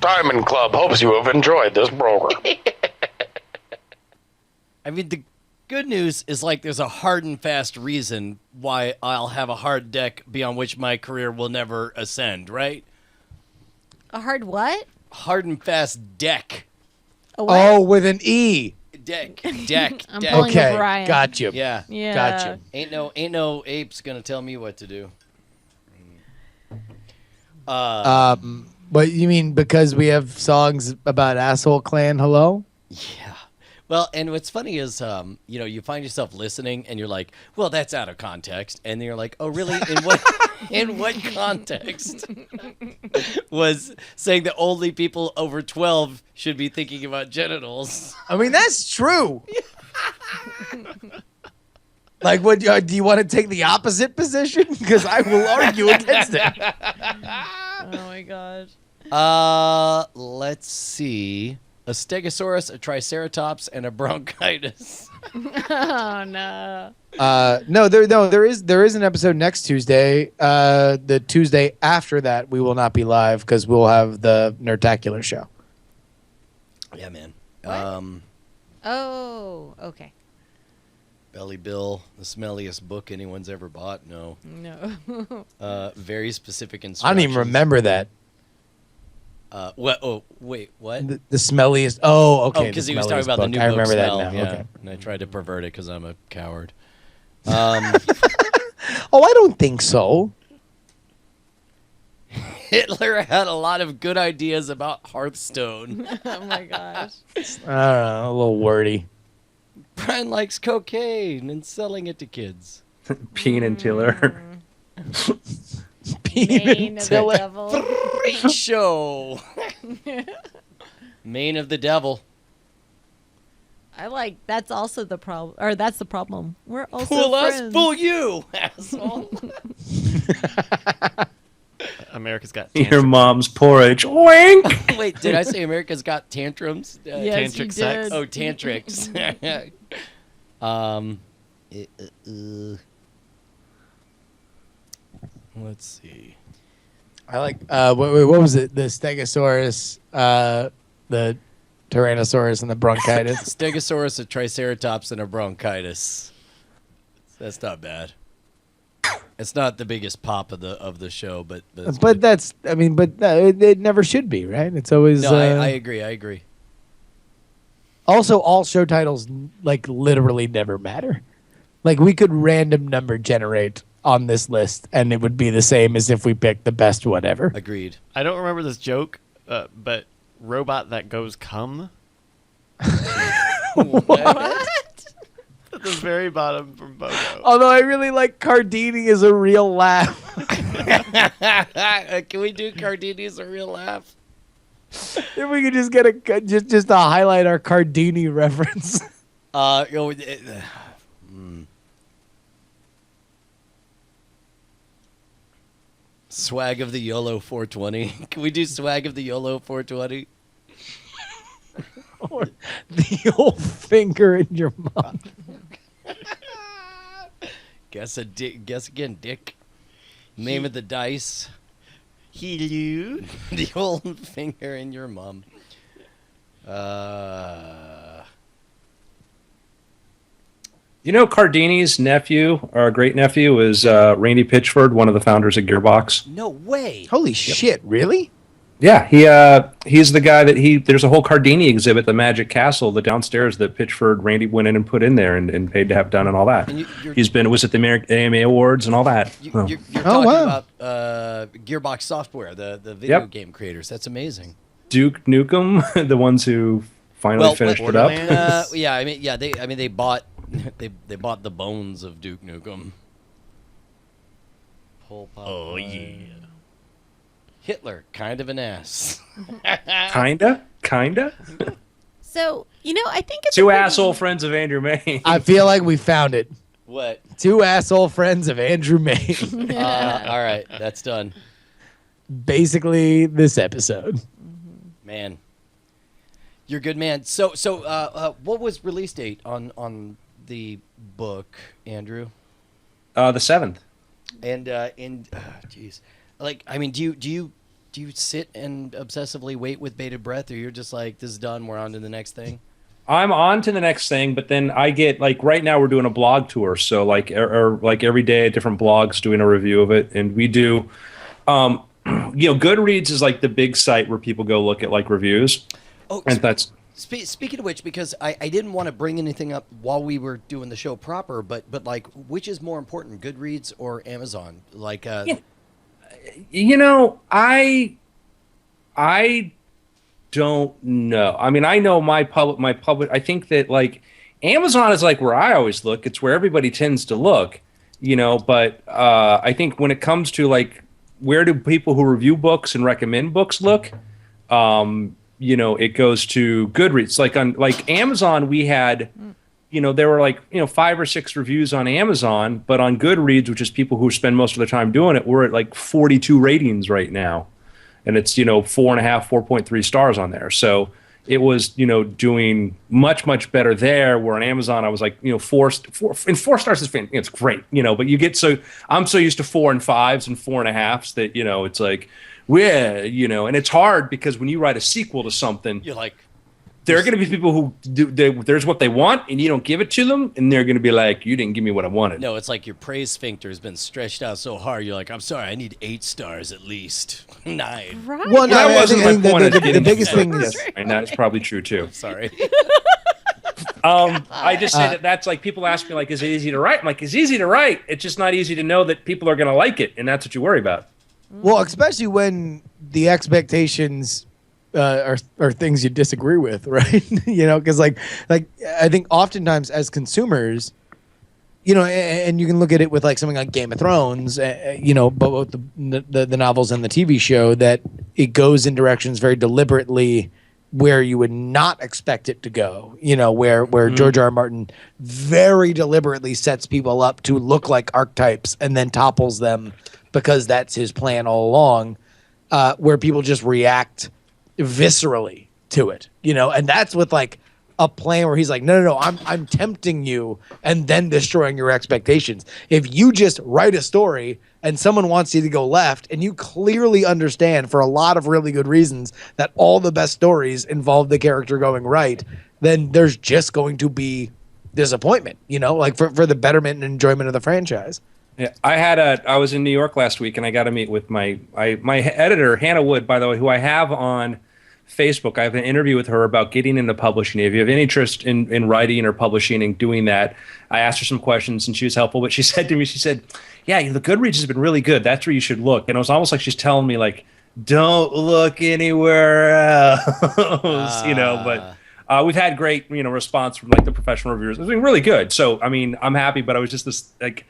Diamond Club hopes you have enjoyed this program. I mean, the good news is like there's a hard and fast reason why I'll have a hard deck beyond which my career will never ascend, right? A hard what? Hard and fast deck. A what? Oh, with an E. Deck. I'm Deck. pulling Okay, a Brian. got you. Yeah. Yeah. Got you. Ain't no apes gonna tell me what to do. But you mean because we have songs about asshole clan? Hello. Yeah. Well, and what's funny is, you find yourself listening and you're like, well, that's out of context. And then you're like, oh, really? In what context was saying that only people over 12 should be thinking about genitals? I mean, that's true. Like, what? Do you want to take the opposite position? Because I will argue against it. Oh my gosh. Let's see. A stegosaurus, a triceratops, and a bronchitis. Oh no. There is an episode next Tuesday. The Tuesday after that, we will not be live because we'll have the Nerdtacular show. Yeah, man. What? Oh, okay. Belly Bill, the smelliest book anyone's ever bought. No. Very specific instructions. I don't even remember that. What? Oh, wait, what? The smelliest. Oh, okay. because the he was talking smelliest about the book. new I book remember smell. that now. Yeah. Okay. And I tried to pervert it because I'm a coward. Oh, I don't think so. Hitler had a lot of good ideas about Hearthstone. Oh my gosh. I don't know. A little wordy. Brian likes cocaine and selling it to kids. Peen and Tiller. Mane of the devil. Great show. Mane of the devil. I like. That's also the problem. Or that's the problem. We're also Fool us, friends. fool you, asshole. America's Got Your Tantrums. mom's porridge. Wink. Wait, did I say America's Got tantrums? Yes, you Tantric sex. did. Oh, tantrics. Let's see. I like. What was it? The Stegosaurus, the Tyrannosaurus, and the bronchitis. Stegosaurus, a Triceratops, and a bronchitis. That's not bad. It's not the biggest pop of the show, but it's But good. that's. I mean, it never should be, right? It's always. No, I agree. I agree. Also, all show titles like literally never matter. Like we could random number generate on this list, and it would be the same as if we picked the best whatever. Agreed. I don't remember this joke, but robot that goes cum What? at the very bottom from Bogo. Although I really like Cardini is a real laugh. Can we do Cardini's a real laugh? If we could just get a just to highlight our Cardini reference. Swag of the YOLO 420. Can we do swag of the YOLO 420? Or the old finger in your mouth. Guess again, Dick. Name of the dice. Hello. The old finger in your mum. You know, Cardini's nephew, or great nephew, is Randy Pitchford, one of the founders of Gearbox. No way. Holy shit! Really? Yeah, he's the guy that there's a whole Cardini exhibit, the Magic Castle, the downstairs that Pitchford Randy went in and put in there and paid to have done and all that. And Was at the AMA Awards and all that. You're Oh, talking wow. about Gearbox Software, the video Yep. game creators. That's amazing. Duke Nukem, the ones who finally finished it up. They bought they bought the bones of Duke Nukem. Oh, yeah. Hitler, kind of an ass. Kinda. So, I think it's Two a pretty- asshole friends of Andrew May. I feel like we found it. What? Two asshole friends of Andrew May. All right, that's done. Basically, this episode. Man, you're a good man. So, what was release date on the book, Andrew? The 7th. And jeez, like, I mean, do do you sit and obsessively wait with bated breath, or you're just like, this is done, we're on to the next thing? I'm on to the next thing, but then I get like right now we're doing a blog tour, so like like every day different blogs doing a review of it, and we do, Goodreads is like the big site where people go look at like reviews, Oh, and that's speaking of which, because I didn't want to bring anything up while we were doing the show proper, but like, which is more important, Goodreads or Amazon? Like, I don't know. I mean, I know my public. I think that like Amazon is like where I always look. It's where everybody tends to look, But I think when it comes to like where do people who review books and recommend books look, it goes to Goodreads. Like on like Amazon, we had, there were like 5 or 6 reviews on Amazon, but on Goodreads, which is people who spend most of their time doing it, we're at like 42 ratings right now. And it's 4.5, 4.3 stars on there. So it was doing much better there. Where on Amazon I was like 4 stars is fantastic. It's great, But you get I'm so used to 4 and 5s and 4.5s that it's like and it's hard because when you write a sequel to something, you're like, there are going to be people who there's what they want and you don't give it to them, and they're going to be like, you didn't give me what I wanted. no, it's like your praise sphincter has been stretched out so hard. You're like, I'm sorry, I need 8 stars at least, 9. Right. Well, no, That I wasn't think my point. the biggest thing is And that's probably true too. Sorry. I just say that's like people ask me like, is it easy to write? I'm like, it's easy to write. It's just not easy to know that people are going to like it, and that's what you worry about. well, especially when the expectations are things you disagree with, right? Because like I think oftentimes as consumers, and you can look at it with like something like Game of Thrones, both the novels and the TV show, that it goes in directions very deliberately where you would not expect it to go. Where George R. R. Martin very deliberately sets people up to look like archetypes and then topples them because that's his plan all along. Where people just react viscerally to it, and that's with like a plan where he's like, no, I'm tempting you and then destroying your expectations. If you just write a story and someone wants you to go left, and you clearly understand for a lot of really good reasons that all the best stories involve the character going right, then there's just going to be disappointment, like for the betterment and enjoyment of the franchise. Yeah, I was in New York last week, and I got to meet with my editor, Hannah Wood, by the way, who I have on Facebook. I have an interview with her about getting into publishing. If you have any interest in writing or publishing and doing that, I asked her some questions, and she was helpful. But she said to me, yeah, the Goodreads has been really good. That's where you should look. And it was almost like she's telling me, like, don't look anywhere else, But we've had great, response from like the professional reviewers. It's been really good. So, I mean, I'm happy, but I was just this like,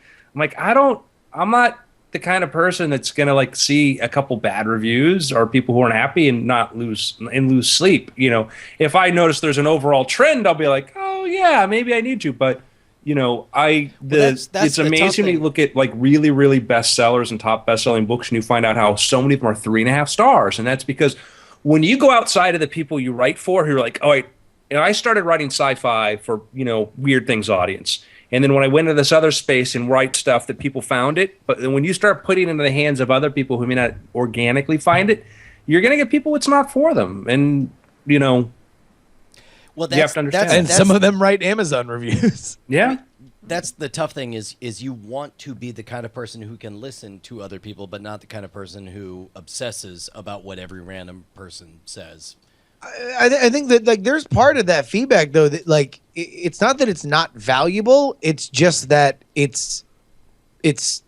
I'm not the kind of person that's going to like see a couple bad reviews or people who aren't happy and not lose sleep. If I notice there's an overall trend, I'll be like, oh yeah, maybe I need to. But that's it's amazing when you look at like really, really bestsellers and top best-selling books, and you find out how so many of them are 3.5 stars. And that's because when you go outside of the people you write for, who are like, oh, I started writing sci-fi for, Weird Things audience. And then when I went into this other space and write stuff that people found it, but then when you start putting it into the hands of other people who may not organically find it, you're going to get people it's not for them. And, well, you have to understand. And some of them write Amazon reviews. Yeah. That's the tough thing is you want to be the kind of person who can listen to other people, but not the kind of person who obsesses about what every random person says. I think that like there's part of that feedback though that like it's not that it's not valuable, it's just that it is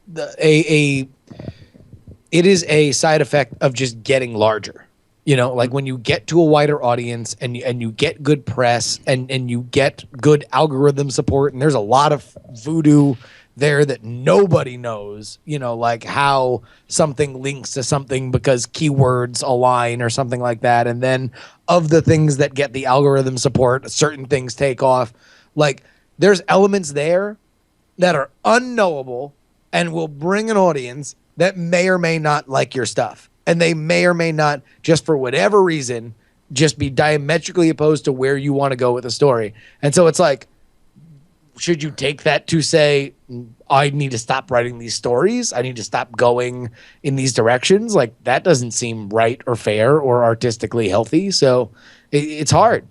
a side effect of just getting larger. Like when you get to a wider audience and you get good press and you get good algorithm support, and there's a lot of voodoo there that nobody knows, like how something links to something because keywords align or something like that. And then of the things that get the algorithm support, certain things take off. Like there's elements there that are unknowable and will bring an audience that may or may not like your stuff. And they may or may not, just for whatever reason, just be diametrically opposed to where you want to go with the story. And so it's like, should you take that to say, I need to stop writing these stories? I need to stop going in these directions? Like, that doesn't seem right or fair or artistically healthy. So it's hard.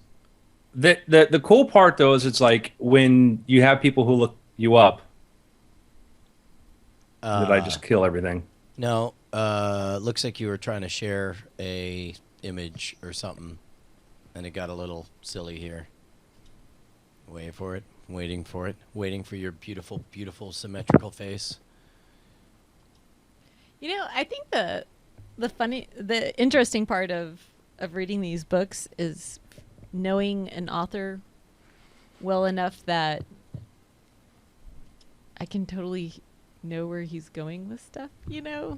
The cool part, though, is it's like when you have people who look you up. Did I just kill everything? No, looks like you were trying to share a image or something, and it got a little silly here. Waiting for it, waiting for your beautiful, beautiful symmetrical face. I think the interesting part of reading these books is knowing an author well enough that I can totally know where he's going with stuff,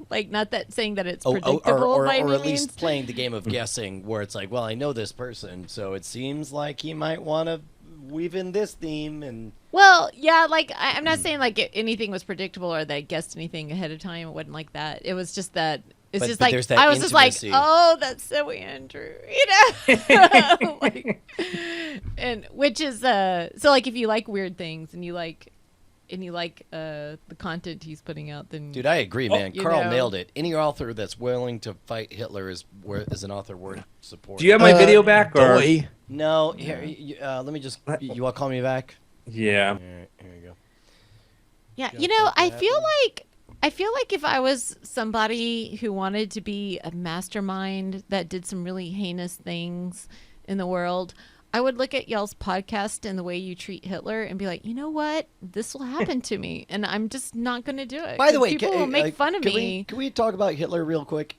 like not that saying that it's predictable or by any at means. least playing the game of guessing where it's like, well, I know this person, so it seems like he might want to weave in this theme. And Well, yeah, like I'm not saying like anything was predictable or that I guessed anything ahead of time. It wasn't like that. It was just that it's But just there's like that I was just like, intimacy. oh, that's so Andrew, like, and which is so like if you like weird things and you like the content he's putting out, then dude, I agree, man. You Carl know. nailed it. Any author that's willing to fight Hitler is an author worth supporting. Do you have my video back? Or Boy. No, here. Let me just. You want to call me back? yeah, All right, here you go. yeah, Just let I that feel like if I was somebody who wanted to be a mastermind that did some really heinous things in the world, I would look at y'all's podcast and the way you treat Hitler and be like, you know what? This will happen to me, and I'm just not going to do it. By the 'cause way, people will make fun of can me. Can we talk about Hitler real quick?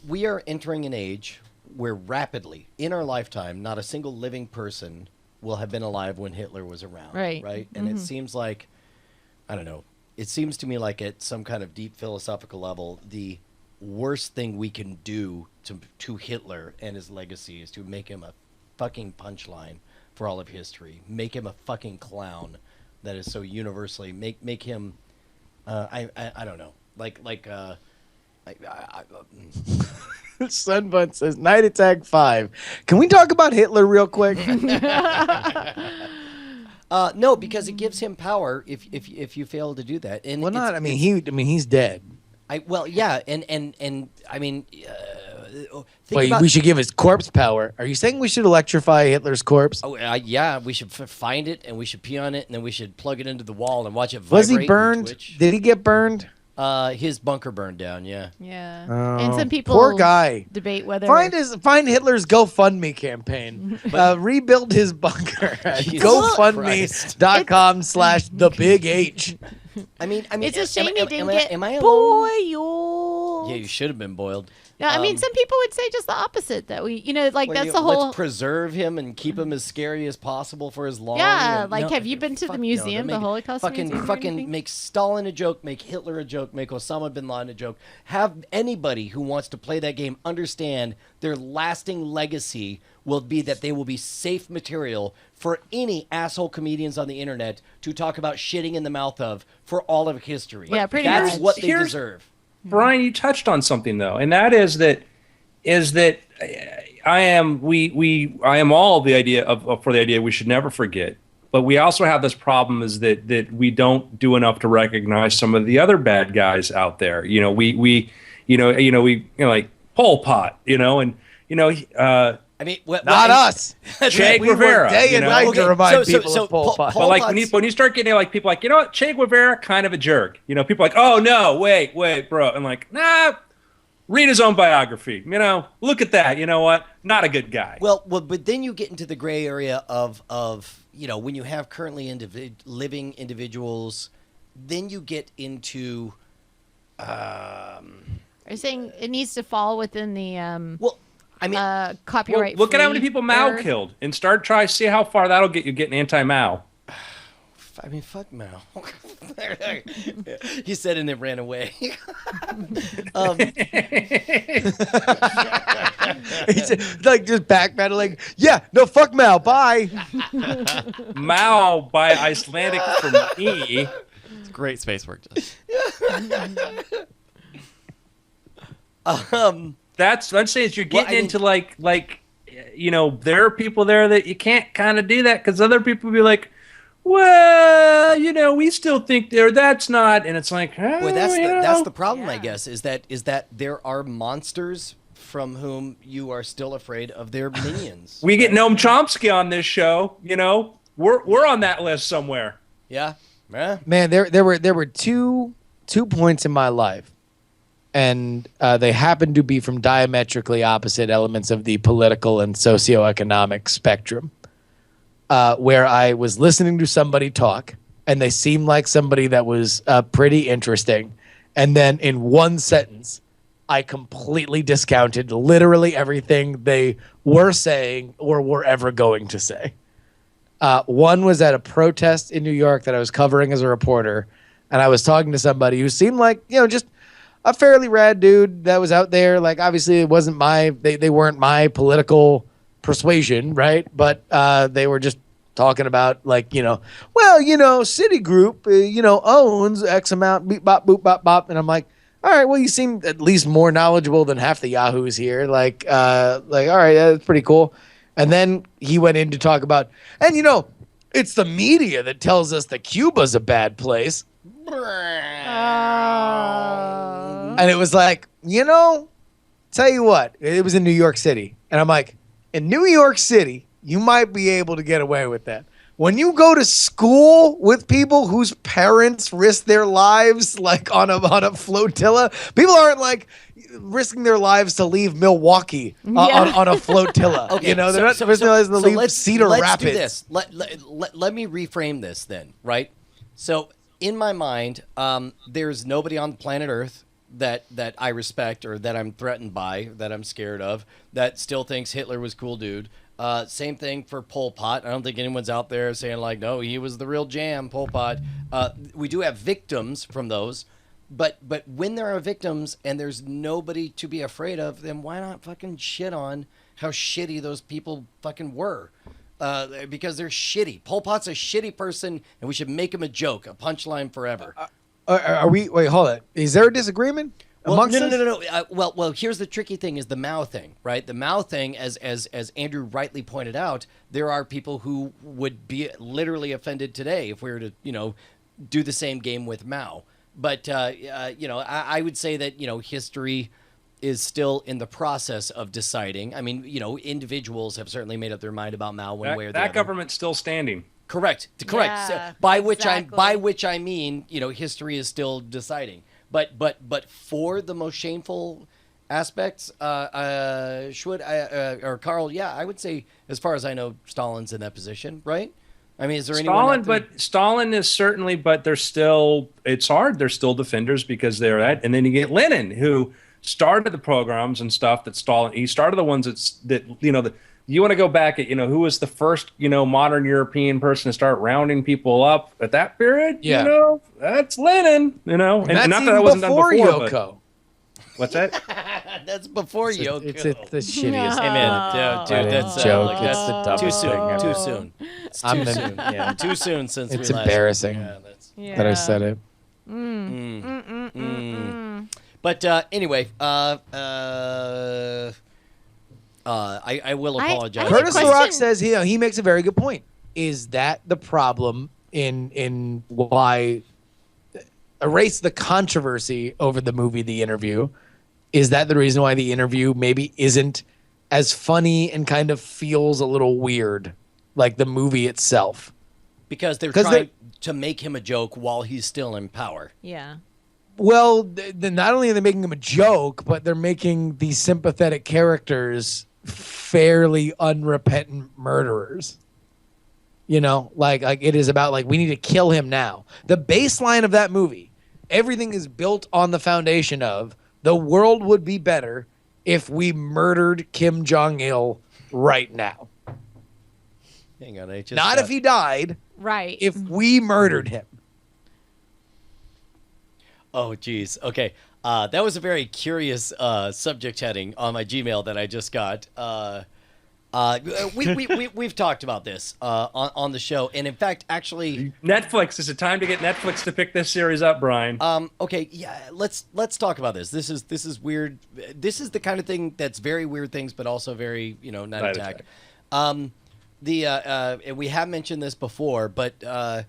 We are entering an age where rapidly, in our lifetime, not a single living person will have been alive when Hitler was around. Right. Right. And it seems like, I don't know. It seems to me like at some kind of deep philosophical level, the worst thing we can do to Hitler and his legacy is to make him a fucking punchline for all of history. Make him a fucking clown that is so universally make him. I don't know. Sunbun says Night Attack 5. Can we talk about Hitler real quick? No, because it gives him power if you fail to do that. And Well, it's- not. He's dead. yeah, and I mean, think Wait, about. we should give his corpse power. Are you saying we should electrify Hitler's corpse? Oh, yeah, we should find it and we should pee on it and then we should plug it into the wall and watch it vibrate. Was he and burned? twitch. Did he get burned? His bunker burned down. Yeah. Yeah, Oh, and some people poor guy. debate whether Find Hitler's GoFundMe campaign. Rebuild his bunker at Jesus GoFundMe.com/thebigH. I mean, it's a shame he didn't get am I alone? boiled. Yeah, you should have been boiled. No, I mean, some people would say just the opposite. That we, like Well, that's the whole. Let's preserve him and keep him as scary as possible for as long. Yeah, and- like, no, have you been to the fuck no, museum, they're the making- Holocaust museum or fucking anything? make Stalin a joke, make Hitler a joke, make Osama bin Laden a joke. Have anybody who wants to play that game understand their lasting legacy will be that they will be safe material for any asshole comedians on the internet to talk about shitting in the mouth of for all of history. Yeah, pretty That's much. what they Here's- deserve. Brian, you touched on something though, and that is that I am all the idea of for the idea we should never forget, but we also have this problem is that we don't do enough to recognize some of the other bad guys out there. We like Pol Pot, and I mean, what, Not us. Che We work Guevara, day and night Okay, to remind so- people so of Pol Pol- Pot. Pol- but like Pot's- when you start getting like people like, you know what, Che Guevara, kind of a jerk. People like, oh no, wait, bro, and like, nah, read his own biography. Look at that. You know what? Not a good guy. Well, but then you get into the gray area of when you have currently living individuals, then you get into Are you saying it needs to fall within the well, I mean, Well, copyright? look at how many free people Mao era? killed, and try see how far that'll get you getting anti-Mao. fuck Mao. He said and then ran away. He's like just backpedaling. Yeah, no, fuck Mao. Bye. Mao by Icelandic for me. It's great space work. That's what I'm saying is you're Well, getting I mean- into like there are people there that you can't kind of do that because other people will be like, well, we still think that's not, and it's like, Boy, that's the problem, I guess, is that there are monsters from whom you are still afraid of their minions. we get Noam Chomsky on this show. We're on that list somewhere. Yeah. Yeah. Man, there were two points in my life, and they happened to be from diametrically opposite elements of the political and socioeconomic spectrum, where I was listening to somebody talk, and they seemed like somebody that was pretty interesting, and then in one sentence, I completely discounted literally everything they were saying or were ever going to say. One was at a protest in New York that I was covering as a reporter, and I was talking to somebody who seemed like, just a fairly rad dude that was out there. Like, obviously, it wasn't they weren't my political persuasion, right? But they were just talking about, like, Citigroup, owns X amount, beep, bop, boop, bop, bop. And I'm like, all right, well, you seem at least more knowledgeable than half the yahoos here. All right, that's pretty cool. And then he went in to talk about, and it's the media that tells us that Cuba's a bad place. And it was like, tell you what, it was in New York City. And I'm like, in New York City, you might be able to get away with that. When you go to school with people whose parents risk their lives, like on a flotilla, people aren't like risking their lives to leave Milwaukee on a flotilla. Okay, they're not risking their lives to leave Cedar Rapids. Let's do this. Let me reframe this then, right? So in my mind, there's nobody on planet Earth that I respect or that I'm threatened by, that I'm scared of, that still thinks Hitler was cool dude. Same thing for Pol Pot. I don't think anyone's out there saying like, no, he was the real jam, Pol Pot. We do have victims from those, but when there are victims and there's nobody to be afraid of, then why not fucking shit on how shitty those people fucking were? Because they're shitty. Pol Pot's a shitty person, and we should make him a joke, a punchline forever. Are we? Wait, hold it. Is there a disagreement amongst us? No. Well, here's the tricky thing: is the Mao thing, right? The Mao thing, as Andrew rightly pointed out, there are people who would be literally offended today if we were to, do the same game with Mao. But I would say that history is still in the process of deciding. I mean, individuals have certainly made up their mind about Mao one way or the other. That government's still standing. Correct. Yeah, So, by which I mean, history is still deciding. But for the most shameful aspects, or Carl, yeah, I would say, as far as I know, Stalin's in that position, right? I mean, is there anyone? Stalin is certainly, but they're still. It's hard. They're still defenders because they're that, and then you get Lenin, who started the programs and stuff that Stalin. He started the ones you want to go back at, who was the first, modern European person to start rounding people up at that period? Yeah. That's Lenin, and not that I wasn't done before. Yoko. What's that? That's before Yoko. It's the shittiest. Hey man, dude, that's a joke. that's It's the dumbest too soon. thing ever. Too soon. It's too soon. Yeah, too soon since It's we last. embarrassing Yeah, that I said it. But anyway, I will apologize. I have a Curtis question. LaRock says he makes a very good point. Is that the problem in why erase the controversy over the movie The Interview? Is that the reason why The Interview maybe isn't as funny and kind of feels a little weird like the movie itself? Because they're trying to make him a joke while he's still in power. Yeah. Well, then not only are they making him a joke, but they're making these sympathetic characters fairly unrepentant murderers. Like it is about like, we need to kill him now. The baseline of that movie, everything is built on the foundation of the world would be better if we murdered Kim Jong-il right now. Hang on, Not if he died, Right. if we murdered him. Oh, geez. Okay. That was a very curious subject heading on my Gmail that I just got. We've talked about this on the show, and in fact, actually, Netflix. Is it time to get Netflix to pick this series up, Brian? okay, yeah, let's talk about this. This is weird. This is the kind of thing that's very weird things, but also very not Side attack. and we have mentioned this before, but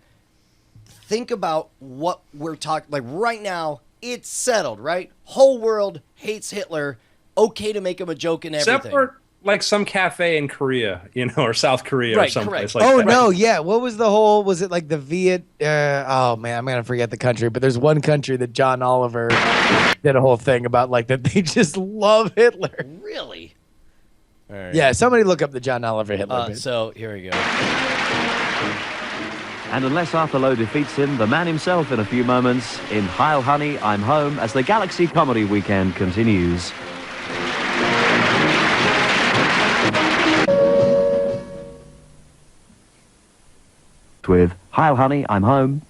think about what we're talking. Like right now, it's settled, right? Whole world hates Hitler. Okay to make him a joke and everything. Except for like some cafe in Korea, or South Korea or someplace like that. No, yeah. What was the whole? Was it like the Viet? Oh man, I'm gonna forget the country. But there's one country that John Oliver did a whole thing about, like that they just love Hitler. Really? All right. Yeah, somebody look up the John Oliver Hitler bit. So here we go. And unless Arthur Lowe defeats him, the man himself in a few moments in Heil Honey, I'm Home as the Galaxy Comedy Weekend continues. With Heil Honey, I'm Home.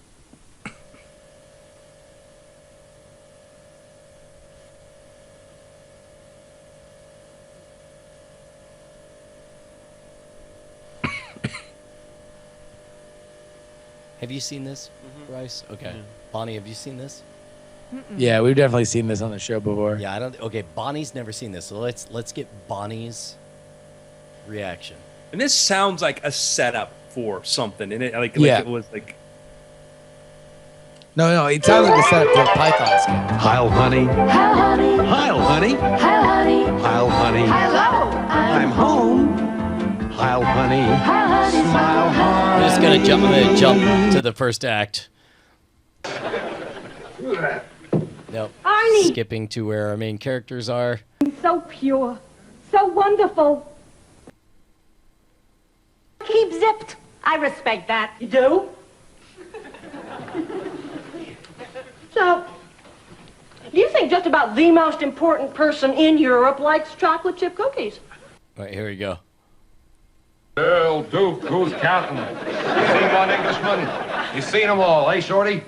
Have you seen this, Bryce? Okay. Bonnie, have you seen this? Yeah, we've definitely seen this on the show before. Yeah, I don't. Okay, Bonnie's never seen this, so let's get Bonnie's reaction. And this sounds like a setup for something, and it like it was like. No, it sounds like a setup to a Python skit. Heil Honey. Heil, honey. Heil Honey. Heil, honey. Heil Honey. Hello. I'm home. Heil Honey. Heil, honey. Smile hard. I'm just gonna jump to the first act. Nope. Arnie! Skipping to where our main characters are. So pure, so wonderful. Keep zipped. I respect that. You do? So, do you think just about the most important person in Europe likes chocolate chip cookies? All right, here we go. Earl, Duke, who's counting? You seen one Englishman? You seen them all, eh, Shorty?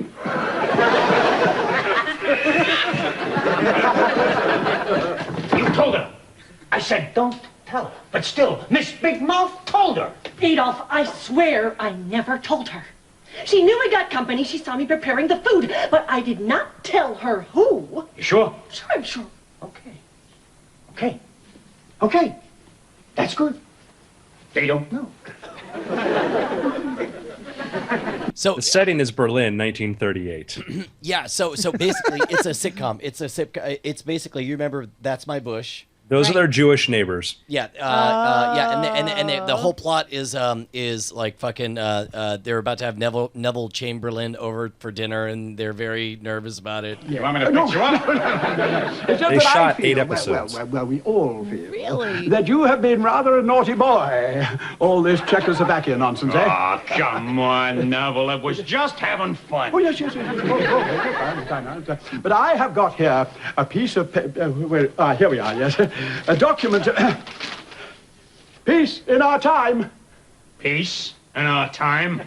You told her. I said, don't tell her. But still, Miss Big Mouth told her. Adolf, I swear I never told her. She knew we got company. She saw me preparing the food, but I did not tell her who. You sure? Sure, I'm sure. Okay. That's good. They don't know. So The setting is Berlin, 1938. yeah, so basically it's a sitcom. It's basically, you remember That's My Bush. Those are their Jewish neighbors. Yeah, and the whole plot is like fucking. They're about to have Neville Chamberlain over for dinner, and they're very nervous about it. You want me to fix you up? They It's just that I shot feel, 8 episodes. Well, we all feel. Really? That you have been rather a naughty boy. All this Czechoslovakia nonsense, eh? Oh, come on, Neville. It was just having fun. Oh, yes. I understand. But I have got here a piece of paper. Here we are, yes. A document. Peace in our time. Peace in our time.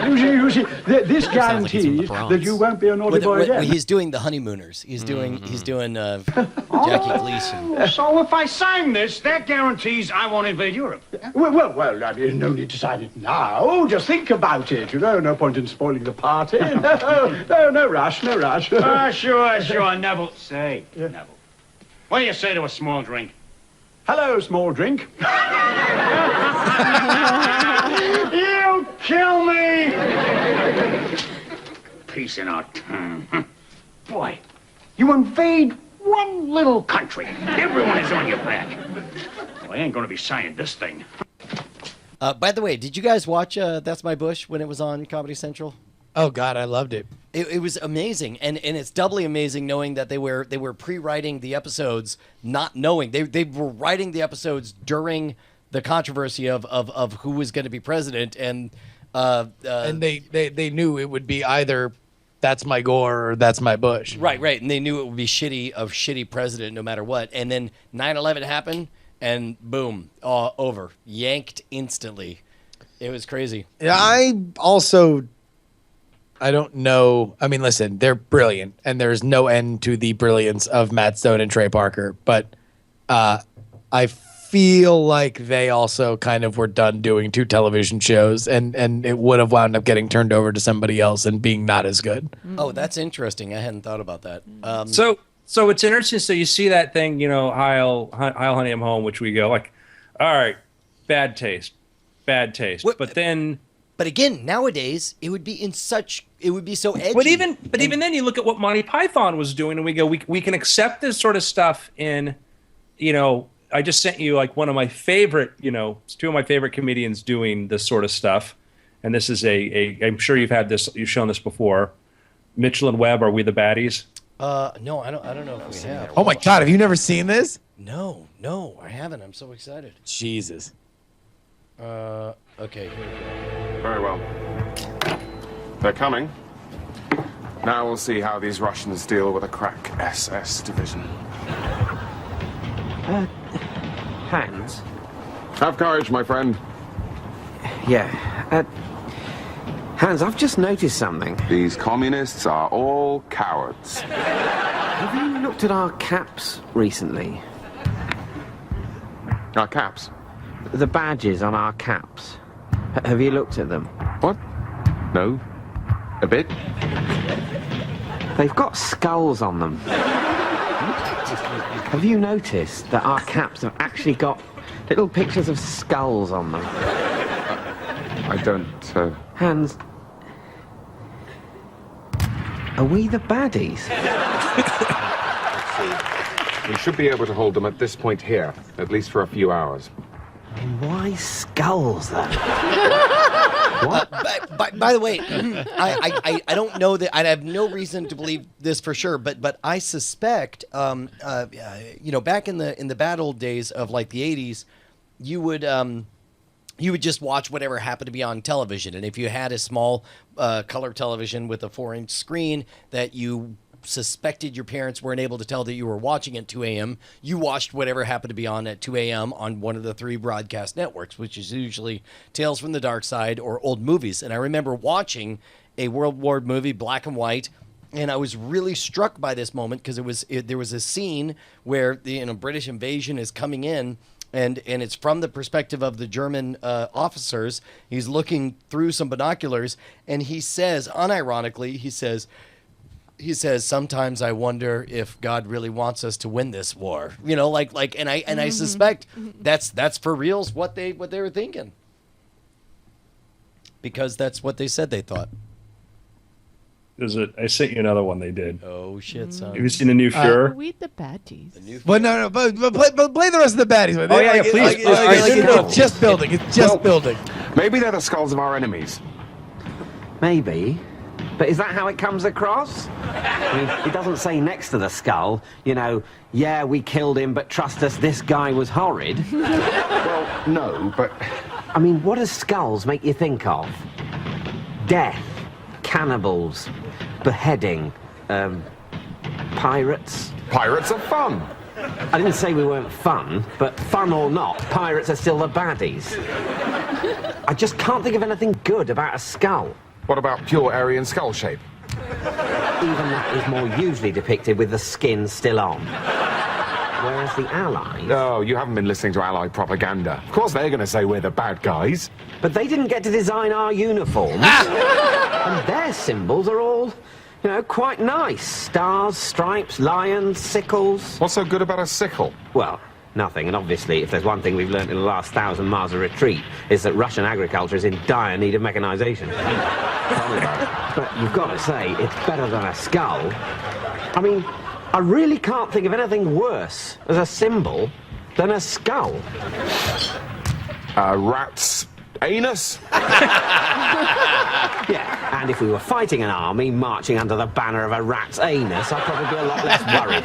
You see, this Sounds like he's from the guarantees Bronx. that you won't be a naughty boy again. He's doing the Honeymooners. He's doing Jackie Gleason. So if I sign this, that guarantees I won't invade Europe. Well, I mean, no need to sign it now. Just think about it. No point in spoiling the party. No rush. Sure, Neville. Say, Neville, what do you say to a small drink? Hello, small drink. You kill me! Peace in our time. Boy, you invade one little country. Everyone is on your back. Well, I ain't gonna be signing this thing. By the way, did you guys watch That's My Bush when it was on Comedy Central? Oh God, I loved it. It was amazing, and it's doubly amazing knowing that they were pre-writing the episodes, not knowing they were writing the episodes during the controversy of who was going to be president, and they knew it would be either That's My Gore or That's My Bush. right, and they knew it would be shitty president no matter what, and then 9/11 happened, and boom, over, yanked instantly. It was crazy. Yeah, I don't know. I mean, listen, they're brilliant, and there's no end to the brilliance of Matt Stone and Trey Parker. But I feel like they also kind of were done doing 2 television shows, and it would have wound up getting turned over to somebody else and being not as good. Oh, that's interesting. I hadn't thought about that. So it's interesting. So you see that thing, Heil Honey, I'm Home, which we go like, all right, bad taste. bad taste. But then, but again, nowadays it would be so edgy. But even then, you look at what Monty Python was doing, and we go, we can accept this sort of stuff in, I just sent you like one of my favorite, two of my favorite comedians doing this sort of stuff, and this is I'm sure you've shown this before. Mitchell and Webb, Are We the Baddies? No, I don't know if we have. Oh my God, have you never seen this? No, I haven't. I'm so excited. Jesus. Okay, here we go. Very well. They're coming. Now we'll see how these Russians deal with a crack SS division. Hans? Have courage, my friend. Yeah. Hans, I've just noticed something. These communists are all cowards. Have you looked at our caps recently? Our caps? The badges on our caps. Have you looked at them? What? No. A bit? They've got skulls on them. Have you noticed that our caps have actually got little pictures of skulls on them? I don't, Hans, are we the baddies? We should be able to hold them at this point here, at least for a few hours. Why skulls, then? What? By the way, I don't know that. I have no reason to believe this for sure, but I suspect, back in the bad old days of like the 80s, you would just watch whatever happened to be on television, and if you had a small color television with a 4-inch screen that you suspected your parents weren't able to tell that you were watching at 2 a.m., you watched whatever happened to be on at 2 a.m. on one of the 3 broadcast networks, which is usually Tales from the Dark Side or old movies. And I remember watching a World War movie, black and white, and I was really struck by this moment because there was a scene where the British invasion is coming in, and it's from the perspective of the German officers. He's looking through some binoculars, and he says, unironically, he says, sometimes I wonder if God really wants us to win this war. And I suspect that's for reals what they were thinking. Because that's what they said they thought. I sent you another one they did. Oh shit, son. Have you seen the new Fuhrer? We the baddies. Well, no, but play the rest of the baddies. Oh, yeah, please. It's just building. It's just building. Maybe they're the skulls of our enemies. Maybe. But is that how it comes across? I mean, it doesn't say next to the skull, yeah, we killed him, but trust us, this guy was horrid. Well, no, but... I mean, what does skulls make you think of? Death, cannibals, beheading, pirates. Pirates are fun. I didn't say we weren't fun, but fun or not, pirates are still the baddies. I just can't think of anything good about a skull. What about pure Aryan skull shape? Even that is more usually depicted with the skin still on. Whereas the Allies... No, you haven't been listening to Allied propaganda. Of course they're going to say we're the bad guys. But they didn't get to design our uniforms. And their symbols are all, quite nice. Stars, stripes, lions, sickles. What's so good about a sickle? Well, nothing. And obviously, if there's one thing we've learned in the last 1,000 miles of retreat, is that Russian agriculture is in dire need of mechanization. But you've got to say, it's better than a skull. I mean, I really can't think of anything worse as a symbol than a skull. A rat's anus? Yeah, and if we were fighting an army marching under the banner of a rat's anus, I'd probably be a lot less worried,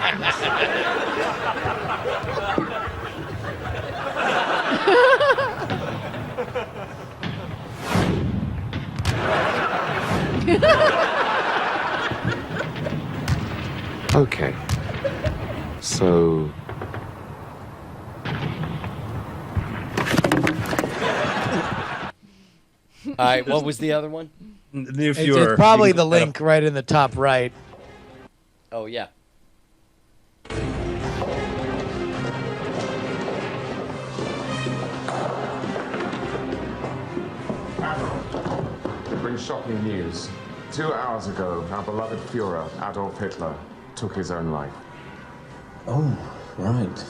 Okay. So... All right, what was the other one? The new It's Fuhrer. probably the link right in the top right. Oh, yeah. It brings shocking news. 2 hours ago, our beloved Führer, Adolf Hitler, took his own life. Oh, right.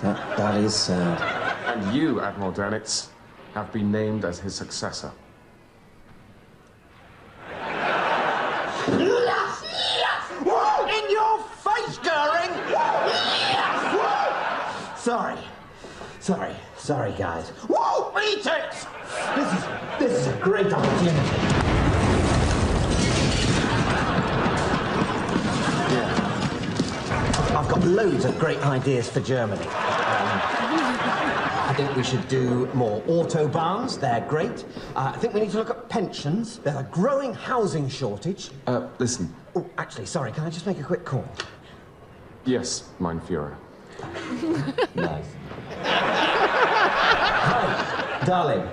That is sad. And you, Admiral Dönitz, have been named as his successor. Yes! Yes! Woo! In your face, Goering! Sorry, guys. Woo! Eat it! This is a great opportunity. I've got loads of great ideas for Germany. I think we should do more autobahns. They're great. I think we need to look at pensions. There's a growing housing shortage. Listen. Oh, actually, sorry, can I just make a quick call? Yes, mein Führer. Nice. Hi, darling.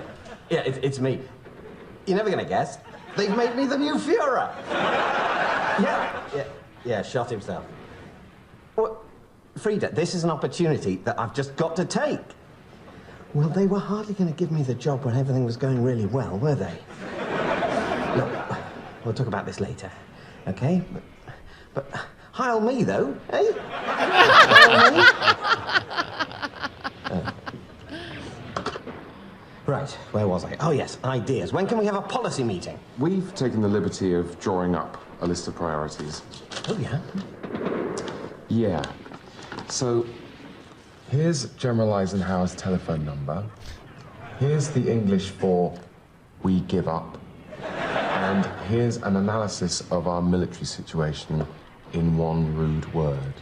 Yeah, it's me. You're never gonna guess. They've made me the new Führer. Yeah, shot himself. Well, Frida, this is an opportunity that I've just got to take. Well, they were hardly going to give me the job when everything was going really well, were they? Look, we'll talk about this later, okay? But heil me, though, eh? Heil me? Right, where was I? Oh, yes, ideas. When can we have a policy meeting? We've taken the liberty of drawing up a list of priorities. Oh, yeah? Yeah. So, here's General Eisenhower's telephone number. Here's the English for "we give up." And here's an analysis of our military situation in one rude word.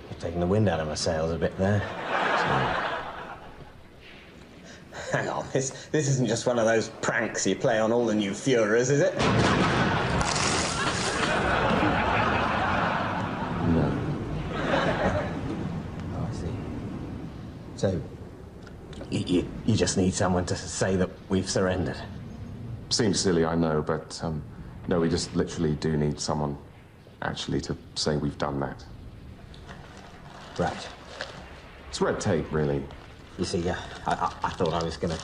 You've taken the wind out of my sails a bit there. Hang on, this isn't just one of those pranks you play on all the new Führers, is it? No. Oh, I see. So, you just need someone to say that we've surrendered. Seems silly, I know, but no, we just literally do need someone actually to say we've done that. Right. It's red tape, really. You see, I thought I was going to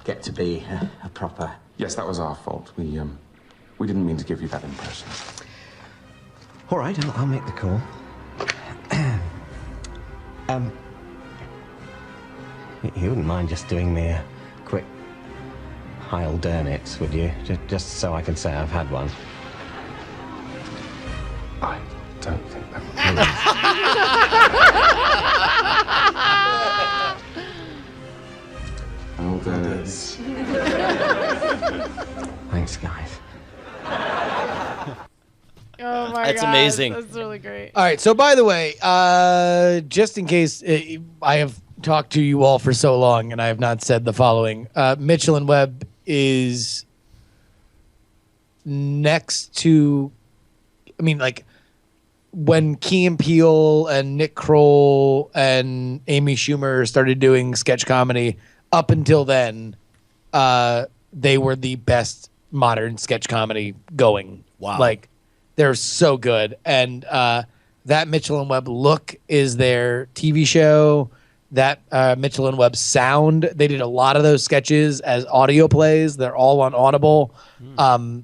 get to be a proper... Yes, that was our fault. We didn't mean to give you that impression. All right, I'll make the call. You wouldn't mind just doing me a quick Heil Dernitz, would you? Just so I can say I've had one. I don't think that Heil Dernitz. Thanks, guys. Oh my That's gosh, amazing. That's really great. All right. So, by the way, just in case I have talked to you all for so long and I have not said the following, Mitchell and Webb is next to, I mean, like when Key and Peele and Nick Kroll and Amy Schumer started doing sketch comedy, up until then, they were the best modern sketch comedy going. Wow. Like, they're so good. And that Mitchell and Webb look is their TV show. That Mitchell and Webb sound, they did a lot of those sketches as audio plays. They're all on Audible.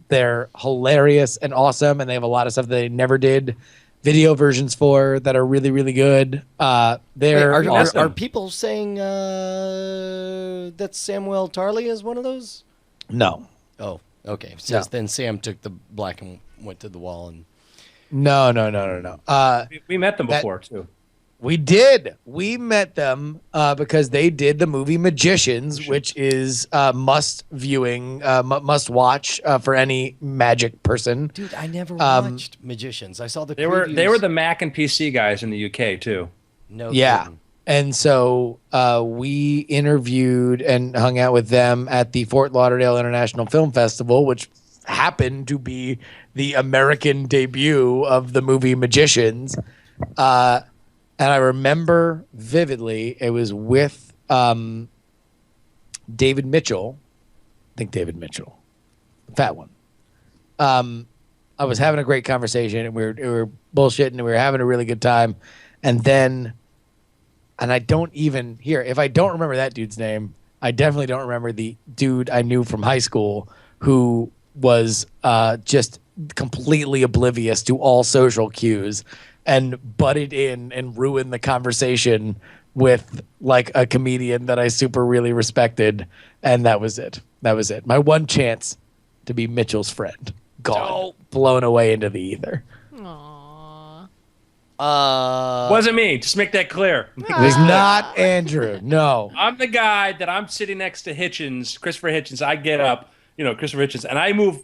They're hilarious and awesome. And they have a lot of stuff that they never did video versions for that are really, really good. They're awesome. Are people saying that Samuel Tarley is one of those? No. Oh, okay. So No. then Sam took the black and went to the wall and. No. We met them before, too. We did. We met them because they did the movie Magicians, which is must watch for any magic person. Dude, I never watched Magicians. I saw the previews. They were the Mac and PC guys in the UK too. No. Yeah. Kidding. And so we interviewed and hung out with them at the Fort Lauderdale International Film Festival, which happened to be the American debut of the movie Magicians. And I remember vividly, it was with David Mitchell. I think David Mitchell, the fat one. I was having a great conversation, and we were bullshitting, and we were having a really good time. And then, and I don't even if I don't remember that dude's name, I definitely don't remember the dude I knew from high school who was just completely oblivious to all social cues. and butted in and ruined the conversation with like a comedian that I super really respected, and that was it. That was it. My one chance to be Mitchell's friend. Gone. Blown away into the ether. Wasn't me. Just make that clear. It was not Andrew. No. I'm the guy that I'm sitting next to Hitchens, Christopher Hitchens. I get up, Christopher Hitchens, and I move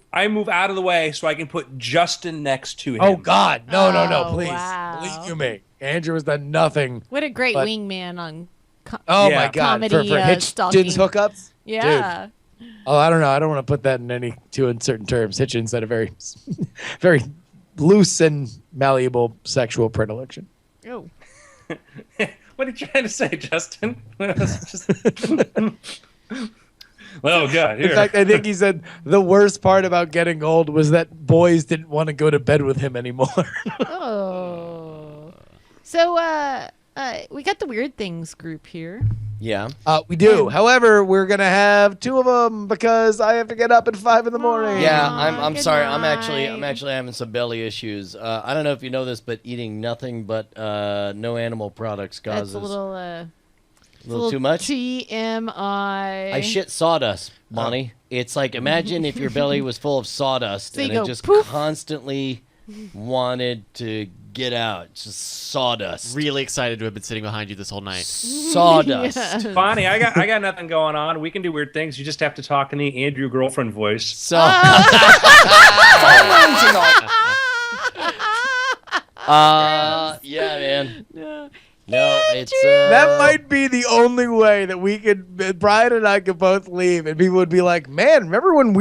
out of the way so I can put Justin next to him. Oh God, no, please, wow. believe me. Andrew has done nothing. What a great but- wingman on Oh my God, comedy, for stalking. Hitchens hookups. Yeah. Dude. Oh, I don't know. I don't want to put that in any too uncertain terms. Hitchens had a very, very loose and malleable sexual predilection. Oh. What are you trying to say, Justin? Oh, God. Here. In fact, I think he said the worst part about getting old was that boys didn't want to go to bed with him anymore. Oh. So, we got the Weird Things group here. Yeah. We do. However, we're going to have two of them because I have to get up at 5 in the morning. Yeah, I'm sorry. I'm actually having some belly issues. I don't know if you know this, but eating nothing but no animal products causes That's a little too much. TMI. I shit sawdust, Bonnie. It's like, imagine if your belly was full of sawdust So and you it go, just poof. constantly wanted to get out. It's just sawdust. Really excited to have been sitting behind you this whole night. Sawdust. Yes. Bonnie, I got nothing going on. We can do weird things. You just have to talk in the Andrew girlfriend voice. So, yeah, man. No, it's That might be the only way that we could, Brian and I could both leave, and people would be like, "Man, remember when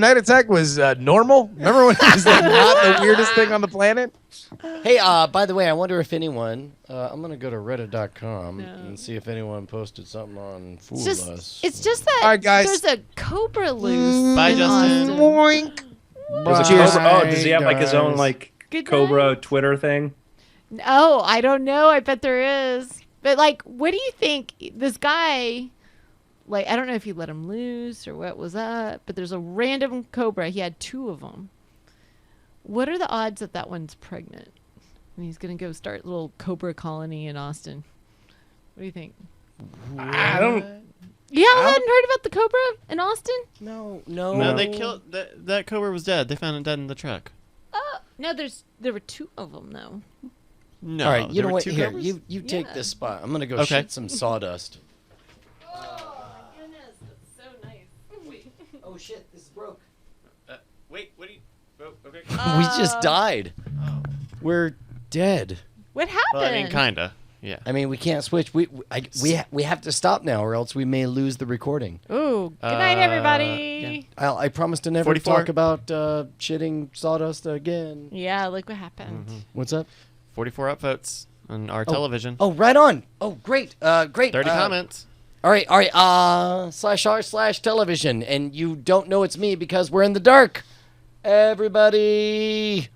Night Attack was normal? Remember when it was like not the weirdest thing on the planet?" Hey, by the way, I wonder if anyone. I'm gonna go to Reddit.com and see if anyone posted something on Fool Us. It's just that All right, guys. there's a cobra loose. Bye, in Justin. Austin. Boink. There's a Cobra. Oh, does he have like his own like Good Cobra Twitter thing? Oh, I don't know. I bet there is. But like, what do you think? This guy, like, I don't know if he let him loose or what was up, but there's a random cobra. He had 2 of them. What are the odds that that one's pregnant? And he's gonna go start a little cobra colony in Austin. What do you think? I don't. You hadn't heard about the cobra in Austin? No. No, they killed that cobra was dead. They found it dead in the truck. No, there were 2 of them though. No. All right, you there know were what? 2 Here, cobras? you take this spot. I'm gonna go Okay. shit some sawdust. Oh my goodness, that's so nice. Wait. Oh shit, this is broke. Wait, what do you? Oh, okay. We just died. We're dead. What happened? Well, I mean, kinda. Yeah. I mean, we can't switch. We have to stop now, or else we may lose the recording. Ooh, good night, everybody. I promise to never 44. talk about shitting sawdust again. Yeah, look what happened. What's up? 44 upvotes on our television. Oh, right on. Oh, great. Great. 30 comments. All right. /r/television, and you don't know it's me because we're in the dark. Everybody.